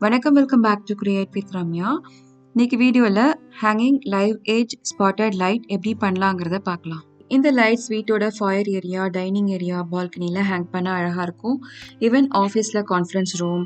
வணக்கம், welcome back to create with Ramya. இன்னைக்கு வீடியோவில் hanging live edge spotted light எப்படி பண்ணலாங்கிறத பார்க்கலாம். இந்த லைட்ஸ் வீட்டோட ஃபாயர் ஏரியா, டைனிங் ஏரியா, பால்கனியில் ஹேங் பண்ண அழகாக இருக்கும். ஈவன் ஆஃபீஸில் கான்ஃபரன்ஸ் ரூம்,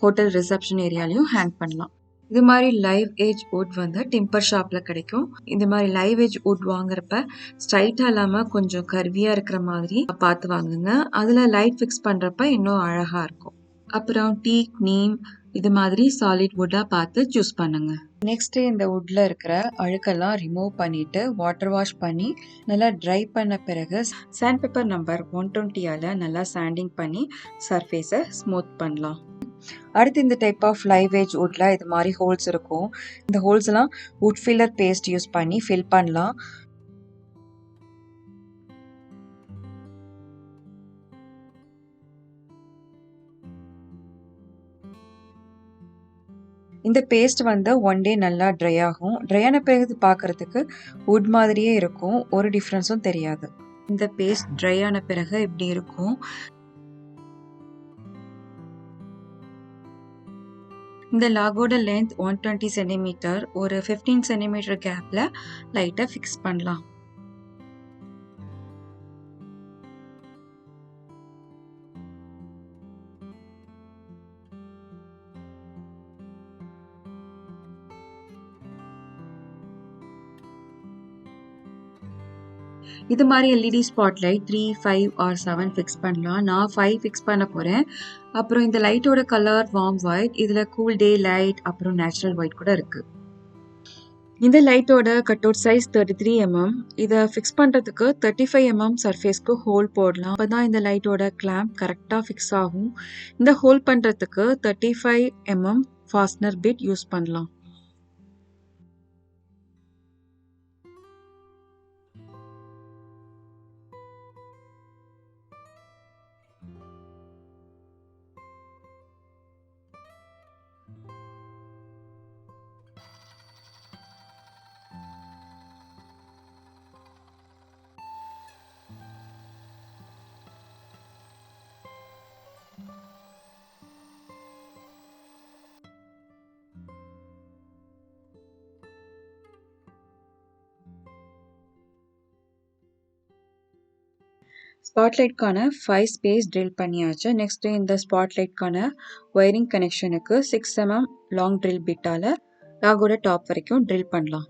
ஹோட்டல் ரிசப்ஷன் ஏரியாலையும் ஹேங் பண்ணலாம். இது மாதிரி லைவ் ஏஜ் வுட் வந்து டிம்பர் ஷாப்பில் கிடைக்கும். இந்த மாதிரி லைவ் ஏஜ் வுட் வாங்குறப்ப ஸ்ட்ரைட்டாக இல்லாமல் கொஞ்சம் கர்வியாக இருக்கிற மாதிரி பார்த்து வாங்குங்க. அதில் லைட் ஃபிக்ஸ் பண்ணுறப்ப இன்னும் அழகாக இருக்கும். அப்புறம் டீக், நீம் இது மாதிரி சாலிட் வுட்டாக பார்த்து சூஸ் பண்ணுங்க. நெக்ஸ்ட் இந்த வுட்ல இருக்கிற அழுக்கெல்லாம் ரிமூவ் பண்ணிட்டு வாட்டர் வாஷ் பண்ணி நல்லா ட்ரை பண்ண பிறகு சாண்ட் பேப்பர் நம்பர் 120ஆல நல்லா சாண்டிங் பண்ணி சர்ஃபேஸை ஸ்மூத் பண்ணலாம். அடுத்து இந்த டைப் ஆஃப் லைவ் ஏஜ் வுட்ல இது மாதிரி ஹோல்ஸ் இருக்கும். இந்த ஹோல்ஸ் எல்லாம் வுட் ஃபில்லர் பேஸ்ட் யூஸ் பண்ணி ஃபில் பண்ணலாம். இந்த பேஸ்ட் வந்து ஒன் டே நல்லா ட்ரை ஆகும். ட்ரை ஆன பிறகு பார்க்கறதுக்கு வுட் மாதிரியே இருக்கும், ஒரு டிஃப்ரென்ஸும் தெரியாது. இந்த பேஸ்ட் ட்ரை ஆன பிறகு இப்படி இருக்கும். இந்த லாகோட லென்த் 120 சென்டிமீட்டர், ஒரு 15 சென்டிமீட்டர் கேப்ல லைட்டை ஃபிக்ஸ் பண்ணலாம். இது மாதிரி எல்இடி ஸ்பாட்லைட் 3, 5 ஆர் 7 ஃபிக்ஸ் பண்ணலாம். நான் 5 ஃபிக்ஸ் பண்ண போகிறேன். அப்புறம் இந்த லைட்டோட கலர் வார்ம் ஒயிட், இதில் கூல் டே லைட் அப்புறம் நேச்சுரல் ஒயிட் கூட இருக்குது. இந்த லைட்டோட கட் அவுட் சைஸ் 33 mm. இதை ஃபிக்ஸ் பண்ணுறதுக்கு 35 mm சர்ஃபேஸ்க்கு ஹோல் போடலாம். அப்போ தான் இந்த லைட்டோட கிளாம்ப் கரெக்டாக ஃபிக்ஸ் ஆகும். இந்த ஹோல் பண்ணுறதுக்கு 35 mm ஃபாஸ்ட்னர் பிட் யூஸ் பண்ணலாம். ஸ்பாட்லைட்கான 5 ஸ்பேஸ் ட்ரில் பண்ணியாச்சு. நெக்ஸ்ட் இந்த ஸ்பாட்லைட்கான ஒயரிங் கனெக்ஷனுக்கு 6 mm லாங் ட்ரில் பிட்டால லாகோட டாப் வரைக்கும் ட்ரில் பண்ணலாம்.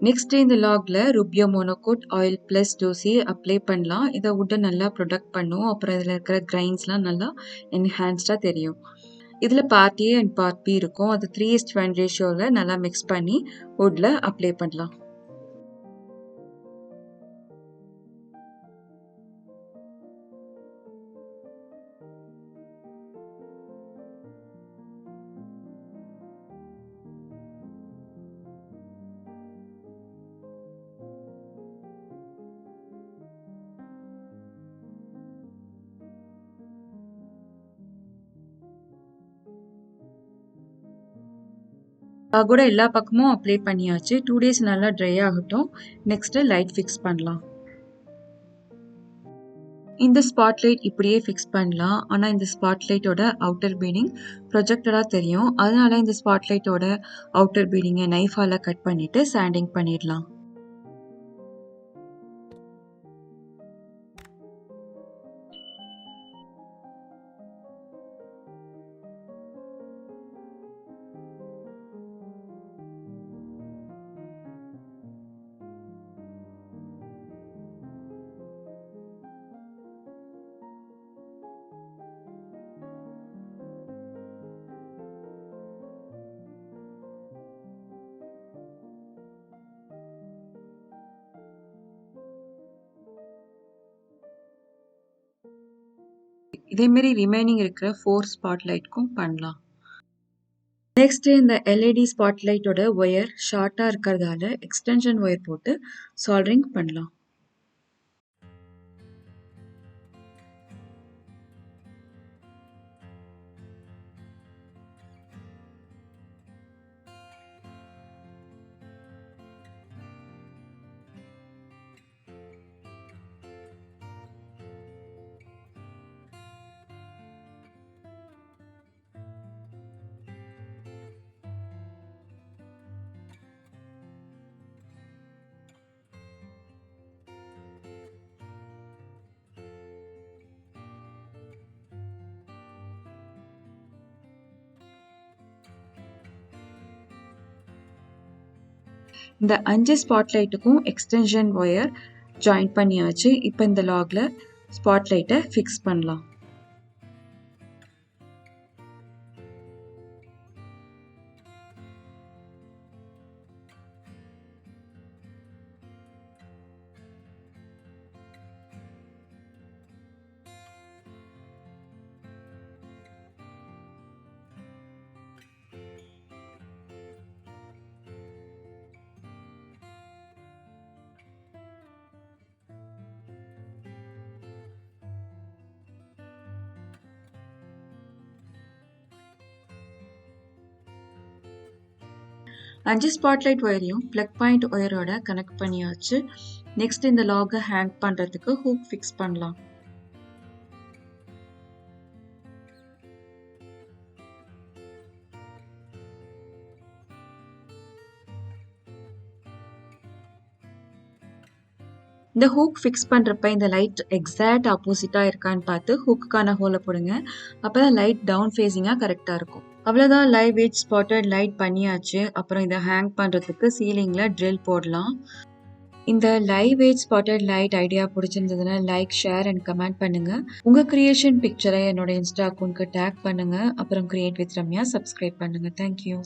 நெக்ஸ்ட் இந்த லாக்ல ருபியோ மோனோகோட் ஆயில் பிளஸ் டோசி அப்ளை பண்ணலாம். இதை வுட்டை நல்லா ப்ரொடெக்ட் பண்ணும். அப்புறம் இதில் இருக்கிற கிரைன்ஸ்லாம் நல்லா என்ஹான்ஸ்டாக தெரியும். இதில் part A and part B இருக்கும். அது 3:1 ரேஷியோவில் நல்லா மிக்ஸ் பண்ணி வுட்டில் அப்ளை பண்ணலாம். கூட எல்லா பக்கமும் அப்ளை பண்ணியாச்சு. 2 days நல்லா ட்ரை ஆகட்டும். நெக்ஸ்ட் லைட் ஃபிக்ஸ் பண்ணலாம். இந்த ஸ்பாட்லைட் இப்படியே ஃபிக்ஸ் பண்ணலாம். ஆனால் இந்த ஸ்பாட்லைட்டோட அவுட்டர் பீடிங் ப்ரொஜெக்டடாக தெரியும். அதனால இந்த ஸ்பாட்லைட்டோட அவுட்டர் பீடிங்கை நைஃபால் கட் பண்ணிட்டு சாண்டிங் பண்ணிடலாம். இதே மாதிரி ரிமைனிங் இருக்கிற 4 ஸ்பாட்லைட்க்கும் பண்ணலாம். நெக்ஸ்ட் இந்த எல்இடி ஸ்பாட்லைட்டோட ஒயர் ஷார்ட்டாக இருக்கிறதால எக்ஸ்டென்ஷன் ஒயர் போட்டு சால்டரிங் பண்ணலாம். இந்த 5 ஸ்பாட்லைட்டுக்கும் எக்ஸ்டென்ஷன் ஒயர் ஜாயின் பண்ணியாச்சு. இப்போ இந்த லாக்ல ஸ்பாட்லைட்டை ஃபிக்ஸ் பண்ணலாம். அஞ்சு ஸ்பாட்லைட் ஒயரையும் பிளக் பாயிண்ட் ஒயரோட கனெக்ட் பண்ணியாச்சு. நெக்ஸ்ட் இந்த லாகை ஹேங் பண்றதுக்கு ஹூக் ஃபிக்ஸ் பண்ணலாம். இந்த ஹூக் ஃபிக்ஸ் பண்ணுறப்ப இந்த லைட் எக்ஸாக்ட் ஆப்போசிட்டாக இருக்கான்னு பார்த்து ஹூக்குக்கான ஹோலை போடுங்க. அப்போ தான் லைட் டவுன் ஃபேஸிங்காக கரெக்டாக இருக்கும். அவ்வளோதான், லைவ் ஏஜ் ஸ்பாட்டட் லைட் பண்ணியாச்சு. அப்புறம் இதை ஹேங் பண்ணுறதுக்கு சீலிங்கில் ட்ரில் போடலாம். இந்த live edge spotted light idea பிடிச்சிருந்ததுன்னா லைக், ஷேர் அண்ட் கமெண்ட் பண்ணுங்கள். உங்கள் கிரியேஷன் பிக்சரை என்னோட இன்ஸ்டா அக்கௌண்ட்க்கு டேக் பண்ணுங்கள். அப்புறம் கிரியேட் வித் ரம்யா சப்ஸ்கிரைப் பண்ணுங்கள். தேங்க்யூ.